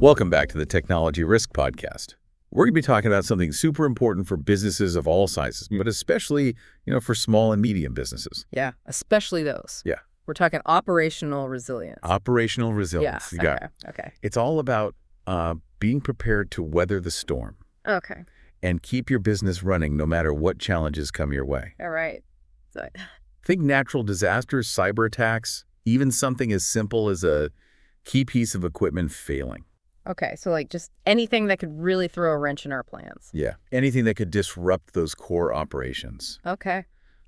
Welcome back to the Technology Risk Podcast. We're going to be talking about something super important for businesses of all sizes, but especially, for small and medium businesses. Yeah, especially those. Yeah. We're talking operational resilience. Operational resilience. Yeah. You got it. Okay. It's all about being prepared to weather the storm Okay. and keep your business running no matter what challenges come your way. All right. So, Think natural disasters, cyber attacks, even something as simple as a key piece of equipment failing. okay. So like just anything that could really throw a wrench in our plans. Yeah. Anything that could disrupt those core operations. Okay.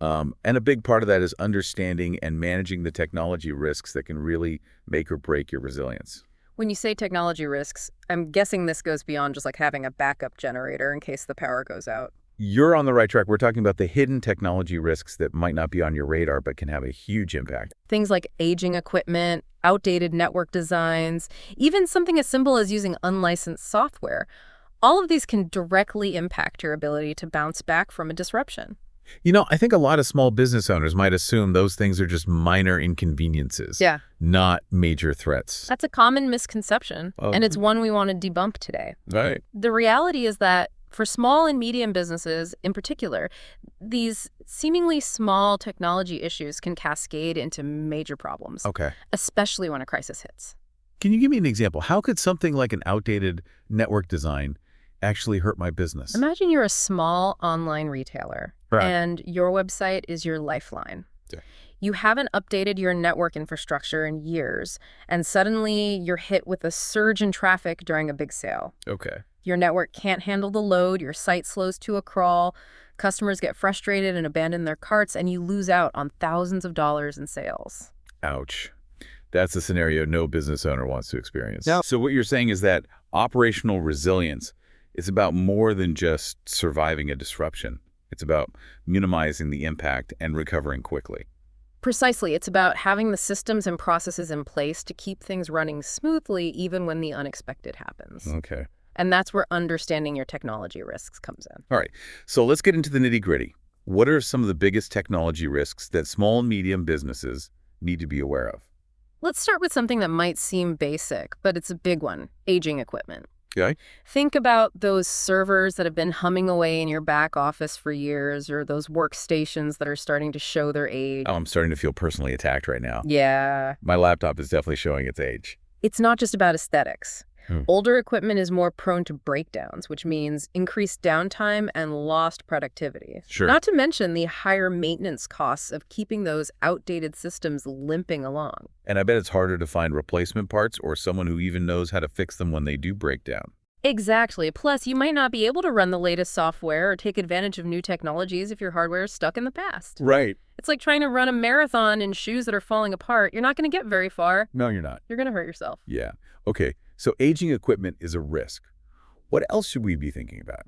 And a big part of that is understanding and managing the technology risks that can really make or break your resilience. When you say technology risks, I'm guessing this goes beyond just like having a backup generator in case the power goes out. You're on the right track. We're talking about the hidden technology risks that might not be on your radar but can have a huge impact. Things like aging equipment, outdated network designs, even something as simple as using unlicensed software. All of these can directly impact your ability to bounce back from a disruption. I think a lot of small business owners might assume those things are just minor inconveniences, Yeah. not major threats. That's a common misconception, and it's one we want to debunk today. Right. The reality is that for small and medium businesses in particular, these seemingly small technology issues can cascade into major problems, Okay. especially when a crisis hits. Can you give me an example? How could something like an outdated network design actually hurt my business? Imagine you're a small online retailer, Right. and your website is your lifeline. Yeah. You haven't updated your network infrastructure in years, and suddenly you're hit with a surge in traffic during a big sale. Okay. Your network can't handle the load, your site slows to a crawl, customers get frustrated and abandon their carts, and you lose out on thousands of dollars in sales. Ouch. That's a scenario no business owner wants to experience. No. So what you're saying is that operational resilience is about more than just surviving a disruption. It's about minimizing the impact and recovering quickly. Precisely. It's about having the systems and processes in place to keep things running smoothly even when the unexpected happens. Okay. And that's where understanding your technology risks comes in. All right. So let's get into the nitty-gritty. What are some of the biggest technology risks that small and medium businesses need to be aware of? Let's start with something that might seem basic, but it's a big one: aging equipment. Okay. Think about those servers that have been humming away in your back office for years, or those workstations that are starting to show their age. Oh, I'm starting to feel personally attacked right now. Yeah. My laptop is definitely showing its age. It's not just about aesthetics. Hmm. Older equipment is more prone to breakdowns, which means increased downtime and lost productivity. Sure. Not to mention the higher maintenance costs of keeping those outdated systems limping along. And I bet it's harder to find replacement parts or someone who even knows how to fix them when they do break down. Exactly. Plus, you might not be able to run the latest software or take advantage of new technologies if your hardware is stuck in the past. Right. It's like trying to run a marathon in shoes that are falling apart. You're not going to get very far. No, you're not. You're going to hurt yourself. Yeah. Okay. So aging equipment is a risk. What else should we be thinking about?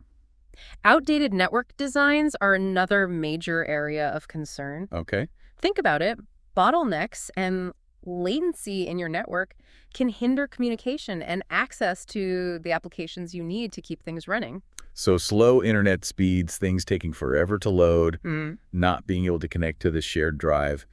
Outdated network designs are another major area of concern. Okay. Think about it. Bottlenecks and latency in your network can hinder communication and access to the applications you need to keep things running. So slow internet speeds, things taking forever to load, Mm. not being able to connect to the shared drive,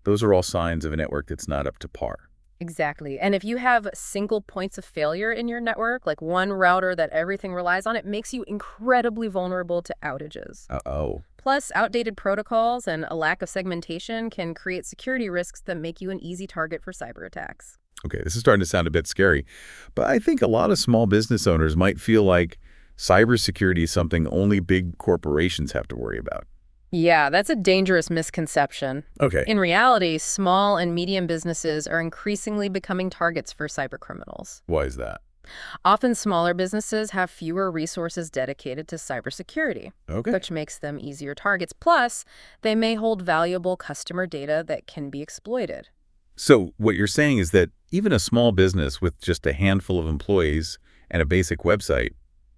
those are all signs of a network that's not up to par. Exactly. And if you have single points of failure in your network, like one router that everything relies on, it makes you incredibly vulnerable to outages. Uh-oh. Plus, outdated protocols and a lack of segmentation can create security risks that make you an easy target for cyber attacks. Okay, this is starting to sound a bit scary, but I think a lot of small business owners might feel like cybersecurity is something only big corporations have to worry about. Yeah, that's a dangerous misconception. Okay. In reality, small and medium businesses are increasingly becoming targets for cybercriminals. Why is that? Often smaller businesses have fewer resources dedicated to cybersecurity, Okay. which makes them easier targets. Plus, they may hold valuable customer data that can be exploited. So what you're saying is that even a small business with just a handful of employees and a basic website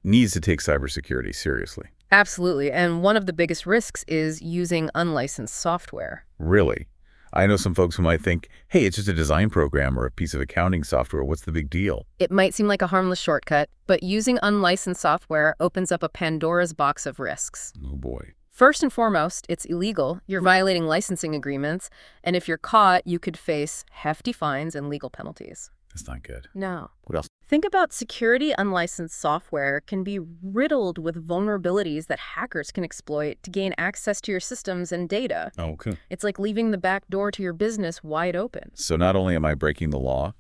needs to take cybersecurity seriously. Absolutely. And one of the biggest risks is using unlicensed software. Really? I know some folks who might think, hey, it's just a design program or a piece of accounting software. What's the big deal? It might seem like a harmless shortcut, but using unlicensed software opens up a Pandora's box of risks. Oh, boy. First and foremost, it's illegal. You're violating licensing agreements, and if you're caught, you could face hefty fines and legal penalties. That's not good. No. What else? Think about security unlicensed software can be riddled with vulnerabilities that hackers can exploit to gain access to your systems and data. Okay. It's like leaving the back door to your business wide open. So not only am I breaking the law,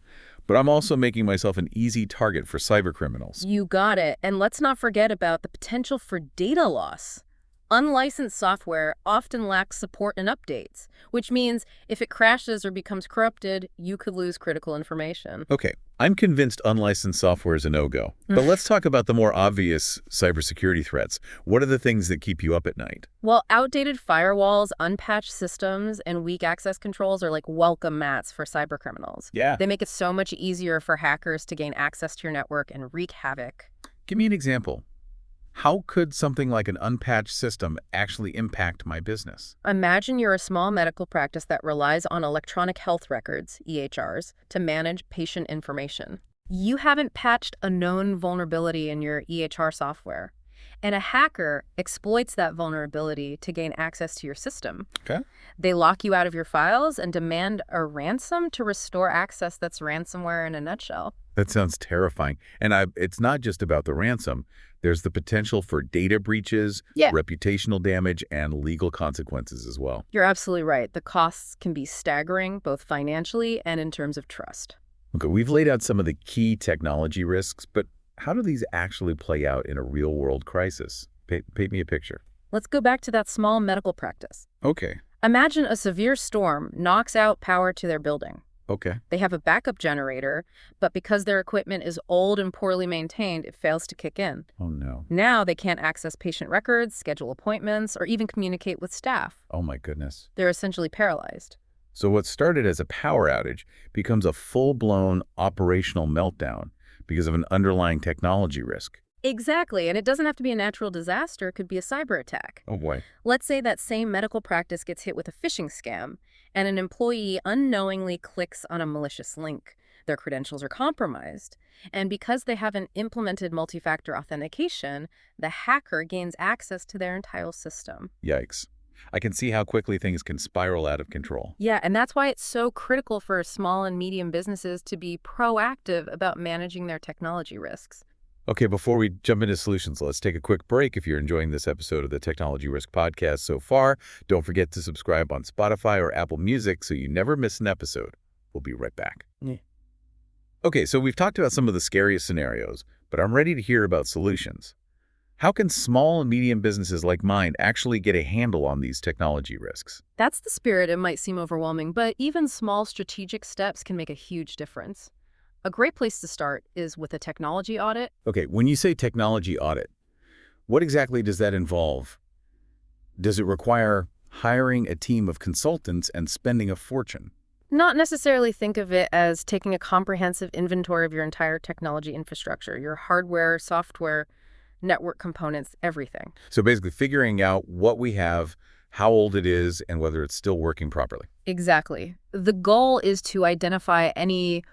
but I'm also making myself an easy target for cybercriminals. You got it. And let's not forget about the potential for data loss. Unlicensed software often lacks support and updates, which means if it crashes or becomes corrupted, you could lose critical information. Okay, I'm convinced unlicensed software is a no-go. But let's talk about the more obvious cybersecurity threats. What are the things that keep you up at night? Well, outdated firewalls, unpatched systems, and weak access controls are like welcome mats for cybercriminals. Yeah. They make it so much easier for hackers to gain access to your network and wreak havoc. Give me an example. How could something like an unpatched system actually impact my business? Imagine you're a small medical practice that relies on electronic health records, EHRs, to manage patient information. You haven't patched a known vulnerability in your EHR software, and a hacker exploits that vulnerability to gain access to your system. Okay. They lock you out of your files and demand a ransom to restore access. That's ransomware in a nutshell. That sounds terrifying. And it's not just about the ransom. There's the potential for data breaches, Yeah. reputational damage, and legal consequences as well. You're absolutely right. The costs can be staggering, both financially and in terms of trust. Okay, we've laid out some of the key technology risks, but how do these actually play out in a real-world crisis? Paint me a picture. Let's go back to that small medical practice. Okay. Imagine a severe storm knocks out power to their building. Okay. They have a backup generator, but because their equipment is old and poorly maintained, it fails to kick in. Oh, no. Now they can't access patient records, schedule appointments, or even communicate with staff. Oh, my goodness. They're essentially paralyzed. So what started as a power outage becomes a full-blown operational meltdown because of an underlying technology risk. Exactly, and it doesn't have to be a natural disaster. It could be a cyber attack. Oh, boy. Let's say that same medical practice gets hit with a phishing scam, and an employee unknowingly clicks on a malicious link. Their credentials are compromised, and because they haven't implemented multi-factor authentication, the hacker gains access to their entire system. Yikes. I can see how quickly things can spiral out of control. Yeah, and that's why it's so critical for small and medium businesses to be proactive about managing their technology risks. Okay, before we jump into solutions, let's take a quick break. If you're enjoying this episode of the Technology Risk Podcast so far, don't forget to subscribe on Spotify or Apple Music so you never miss an episode. We'll be right back. Yeah. Okay, so we've talked about some of the scariest scenarios, but I'm ready to hear about solutions. How can small and medium businesses like mine actually get a handle on these technology risks? That's the spirit. It might seem overwhelming, but even small strategic steps can make a huge difference. A great place to start is with a technology audit. Okay, when you say technology audit, what exactly does that involve? Does it require hiring a team of consultants and spending a fortune? Not necessarily think of it as taking a comprehensive inventory of your entire technology infrastructure, your hardware, software, network components, everything. So basically figuring out what we have, how old it is, and whether it's still working properly. Exactly. The goal is to identify any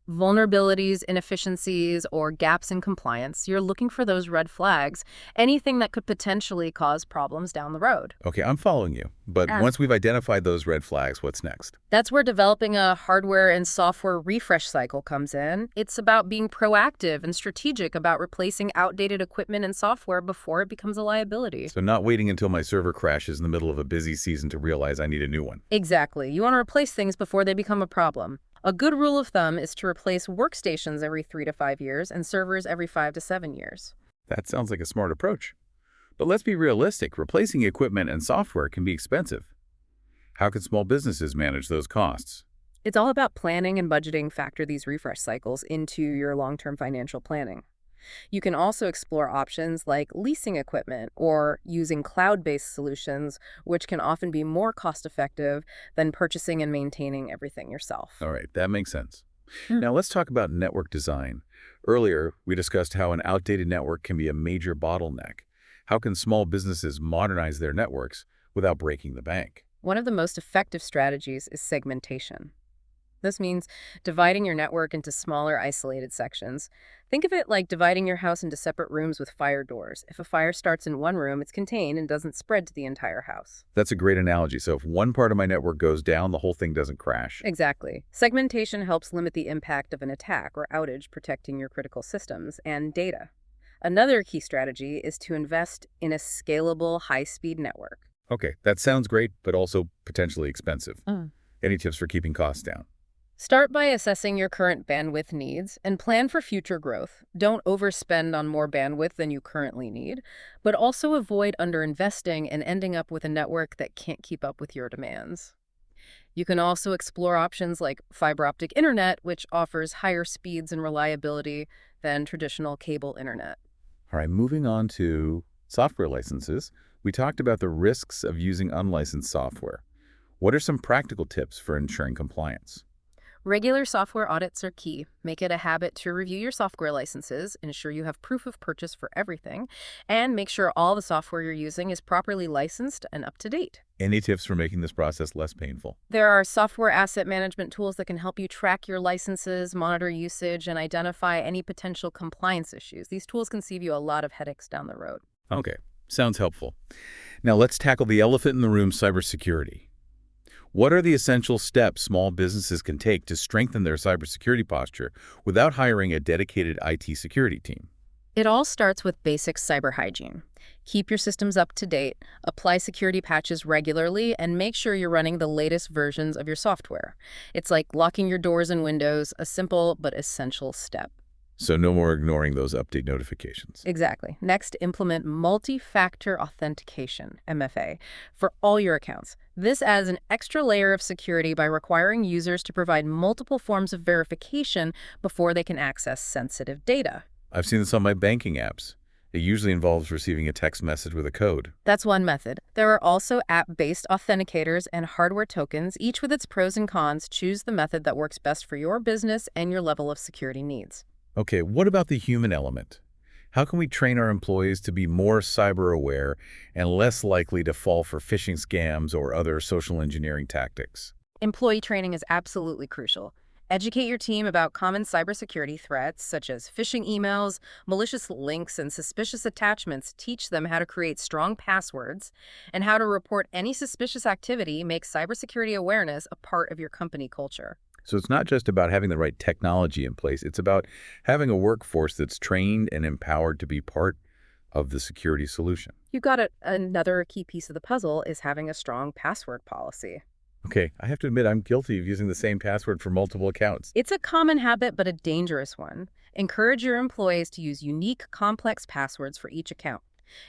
vulnerabilities, inefficiencies, or gaps in compliance. You're looking for those red flags, anything that could potentially cause problems down the road. Okay, I'm following you. But once we've identified those red flags, what's next? That's where developing a hardware and software refresh cycle comes in. It's about being proactive and strategic about replacing outdated equipment and software before it becomes a liability. So not waiting until my server crashes in the middle of a busy season to realize I need a new one. Exactly. You want to replace things before they become a problem. A good rule of thumb is to replace workstations every 3 to 5 years and servers every 5 to 7 years. That sounds like a smart approach. But let's be realistic. Replacing equipment and software can be expensive. How can small businesses manage those costs? It's all about planning and budgeting. Factor these refresh cycles into your long-term financial planning. You can also explore options like leasing equipment or using cloud-based solutions, which can often be more cost-effective than purchasing and maintaining everything yourself. All right, that makes sense. Now let's talk about network design. Earlier, we discussed how an outdated network can be a major bottleneck. How can small businesses modernize their networks without breaking the bank? One of the most effective strategies is segmentation. This means dividing your network into smaller, isolated sections. Think of it like dividing your house into separate rooms with fire doors. If a fire starts in one room, it's contained and doesn't spread to the entire house. That's a great analogy. So if one part of my network goes down, the whole thing doesn't crash. Exactly. Segmentation helps limit the impact of an attack or outage, protecting your critical systems and data. Another key strategy is to invest in a scalable, high-speed network. Okay, that sounds great, but also potentially expensive. Any tips for keeping costs down? Start by assessing your current bandwidth needs and plan for future growth. Don't overspend on more bandwidth than you currently need, but also avoid underinvesting and ending up with a network that can't keep up with your demands. You can also explore options like fiber optic internet, which offers higher speeds and reliability than traditional cable internet. All right, moving on to software licenses. We talked about the risks of using unlicensed software. What are some practical tips for ensuring compliance? Regular software audits are key. Make it a habit to review your software licenses, ensure you have proof of purchase for everything, and make sure all the software you're using is properly licensed and up to date. Any tips for making this process less painful? There are software asset management tools that can help you track your licenses, monitor usage, and identify any potential compliance issues. These tools can save you a lot of headaches down the road. Okay, sounds helpful. Now let's tackle the elephant in the room, cybersecurity. What are the essential steps small businesses can take to strengthen their cybersecurity posture without hiring a dedicated IT security team? It all starts with basic cyber hygiene. Keep your systems up to date, apply security patches regularly, and make sure you're running the latest versions of your software. It's like locking your doors and windows, a simple but essential step. So no more ignoring those update notifications. Exactly. Next, implement multi-factor authentication, MFA, for all your accounts. This adds an extra layer of security by requiring users to provide multiple forms of verification before they can access sensitive data. I've seen this on my banking apps. It usually involves receiving a text message with a code. That's one method. There are also app-based authenticators and hardware tokens, each with its pros and cons. Choose the method that works best for your business and your level of security needs. Okay, what about the human element? How can we train our employees to be more cyber aware and less likely to fall for phishing scams or other social engineering tactics? Employee training is absolutely crucial. Educate your team about common cybersecurity threats such as phishing emails, malicious links, and suspicious attachments. Teach them how to create strong passwords and how to report any suspicious activity. Make cybersecurity awareness a part of your company culture. So it's not just about having the right technology in place. It's about having a workforce that's trained and empowered to be part of the security solution. You got it. Another key piece of the puzzle is having a strong password policy. Okay, I have to admit I'm guilty of using the same password for multiple accounts. It's a common habit, but a dangerous one. Encourage your employees to use unique, complex passwords for each account,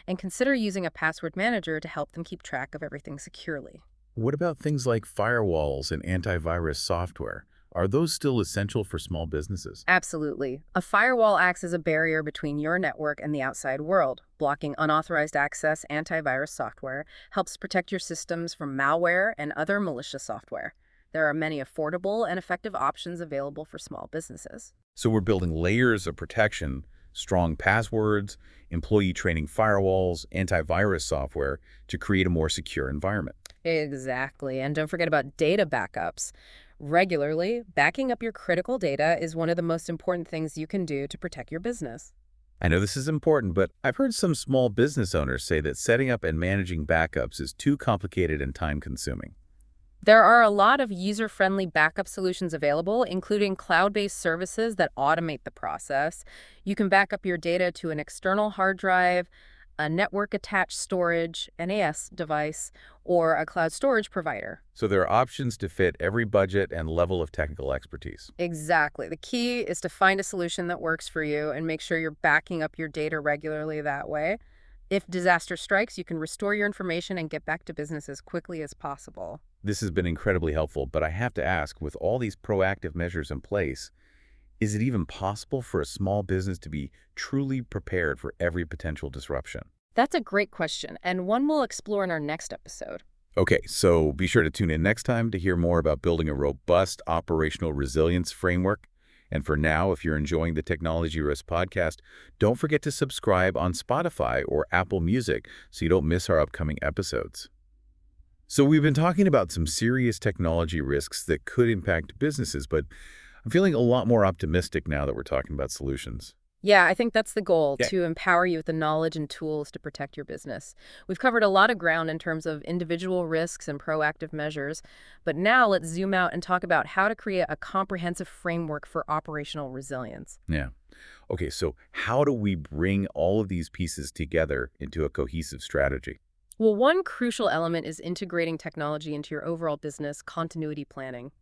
and consider using a password manager to help them keep track of everything securely. What about things like firewalls and antivirus software? Are those still essential for small businesses? Absolutely. A firewall acts as a barrier between your network and the outside world. Blocking unauthorized access, antivirus software helps protect your systems from malware and other malicious software. There are many affordable and effective options available for small businesses. So we're building layers of protection, strong passwords, employee training firewalls, antivirus software to create a more secure environment. Exactly. And don't forget about data backups. Regularly, backing up your critical data is one of the most important things you can do to protect your business. I know this is important, but I've heard some small business owners say that setting up and managing backups is too complicated and time-consuming. There are a lot of user-friendly backup solutions available, including cloud-based services that automate the process. You can back up your data to an external hard drive, a network-attached storage, NAS device, or a cloud storage provider. So there are options to fit every budget and level of technical expertise. Exactly. The key is to find a solution that works for you and make sure you're backing up your data regularly that way. If disaster strikes, you can restore your information and get back to business as quickly as possible. This has been incredibly helpful, but I have to ask, with all these proactive measures in place, is it even possible for a small business to be truly prepared for every potential disruption? That's a great question, and one we'll explore in our next episode. Okay, so be sure to tune in next time to hear more about building a robust operational resilience framework. And for now, if you're enjoying the Technology Risk podcast, don't forget to subscribe on Spotify or Apple Music so you don't miss our upcoming episodes. So we've been talking about some serious technology risks that could impact businesses, but I'm feeling a lot more optimistic now that we're talking about solutions. Yeah, I think that's the goal, Okay. to empower you with the knowledge and tools to protect your business. We've covered a lot of ground in terms of individual risks and proactive measures, but now let's zoom out and talk about how to create a comprehensive framework for operational resilience. Yeah. Okay, so how do we bring all of these pieces together into a cohesive strategy? Well, one crucial element is integrating technology into your overall business continuity planning.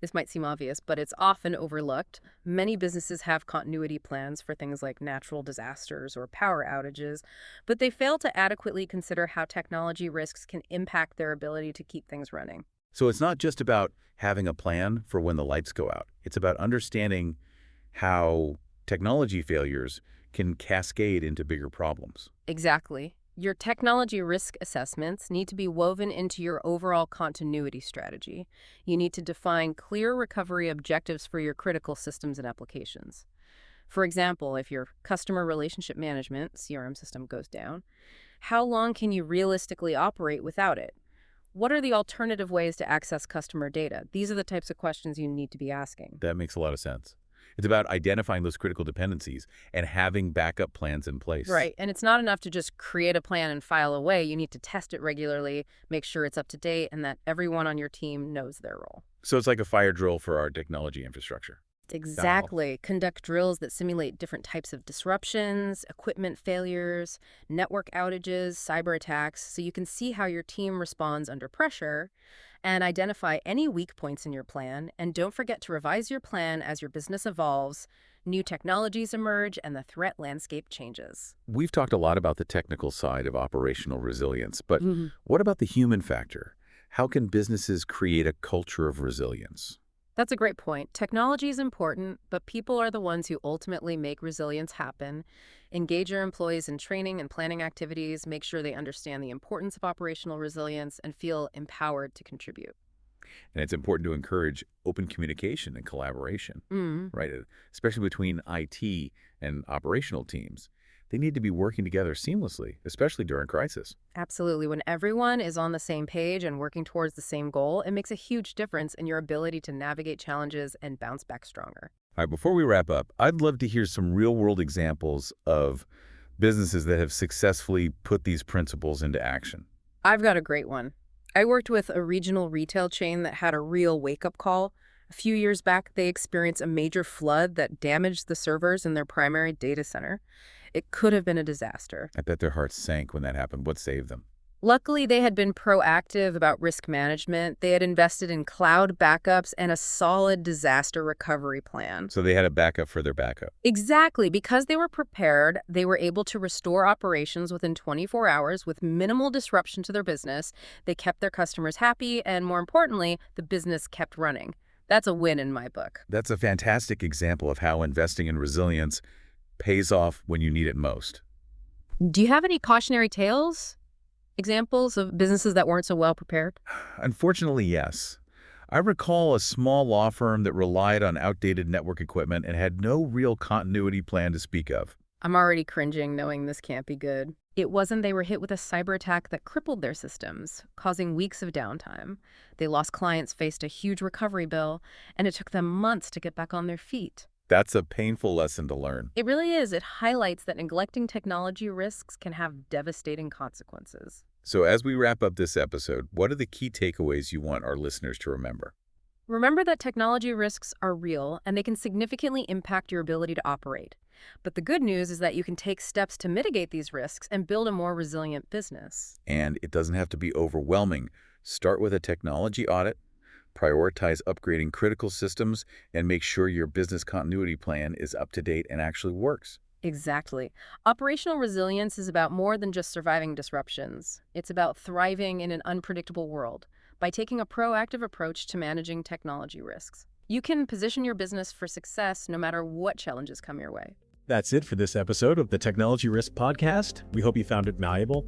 This might seem obvious, but it's often overlooked. Many businesses have continuity plans for things like natural disasters or power outages, but they fail to adequately consider how technology risks can impact their ability to keep things running. So it's not just about having a plan for when the lights go out. It's about understanding how technology failures can cascade into bigger problems. Exactly. Your technology risk assessments need to be woven into your overall continuity strategy. You need to define clear recovery objectives for your critical systems and applications. For example, if your customer relationship management (CRM) system goes down, how long can you realistically operate without it? What are the alternative ways to access customer data? These are the types of questions you need to be asking. That makes a lot of sense. It's about identifying those critical dependencies and having backup plans in place. Right. And it's not enough to just create a plan and file away. You need to test it regularly, make sure it's up to date, and that everyone on your team knows their role. So it's like a fire drill for our technology infrastructure. Exactly. Conduct drills that simulate different types of disruptions, equipment failures, network outages, cyber attacks, so you can see how your team responds under pressure and identify any weak points in your plan. And don't forget to revise your plan as your business evolves, new technologies emerge, and the threat landscape changes. We've talked a lot about the technical side of operational resilience, but what about the human factor? How can businesses create a culture of resilience? That's a great point. Technology is important, but people are the ones who ultimately make resilience happen. Engage your employees in training and planning activities, make sure they understand the importance of operational resilience, and feel empowered to contribute. And it's important to encourage open communication and collaboration, right? Especially between IT and operational teams. They need to be working together seamlessly, especially during crisis. Absolutely. When everyone is on the same page and working towards the same goal, it makes a huge difference in your ability to navigate challenges and bounce back stronger. All right, before we wrap up, I'd love to hear some real-world examples of businesses that have successfully put these principles into action. I've got a great one. I worked with a regional retail chain that had a real wake-up call. A few years back, they experienced a major flood that damaged the servers in their primary data center. It could have been a disaster. I bet their hearts sank when that happened. What saved them? Luckily, they had been proactive about risk management. They had invested in cloud backups and a solid disaster recovery plan. So they had a backup for their backup. Exactly. Because they were prepared, they were able to restore operations within 24 hours with minimal disruption to their business. They kept their customers happy, and more importantly, the business kept running. That's a win in my book. That's a fantastic example of how investing in resilience pays off when you need it most. Do you have any cautionary tales? Examples of businesses that weren't so well prepared? Unfortunately, yes. I recall a small law firm that relied on outdated network equipment and had no real continuity plan to speak of. I'm already cringing knowing this can't be good. It wasn't they were hit with a cyber attack that crippled their systems, causing weeks of downtime. They lost clients, faced a huge recovery bill, and it took them months to get back on their feet. That's a painful lesson to learn. It really is. It highlights that neglecting technology risks can have devastating consequences. So as we wrap up this episode, what are the key takeaways you want our listeners to remember? Remember that technology risks are real and they can significantly impact your ability to operate. But the good news is that you can take steps to mitigate these risks and build a more resilient business. And it doesn't have to be overwhelming. Start with a technology audit, prioritize upgrading critical systems, and make sure your business continuity plan is up to date and actually works. Exactly. Operational resilience is about more than just surviving disruptions. It's about thriving in an unpredictable world by taking a proactive approach to managing technology risks. You can position your business for success no matter what challenges come your way. That's it for this episode of the Technology Risk Podcast. We hope you found it valuable.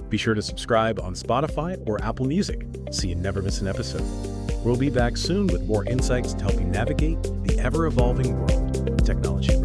Be sure to subscribe on Spotify or Apple Music so you never miss an episode. We'll be back soon with more insights to help you navigate the ever-evolving world of technology.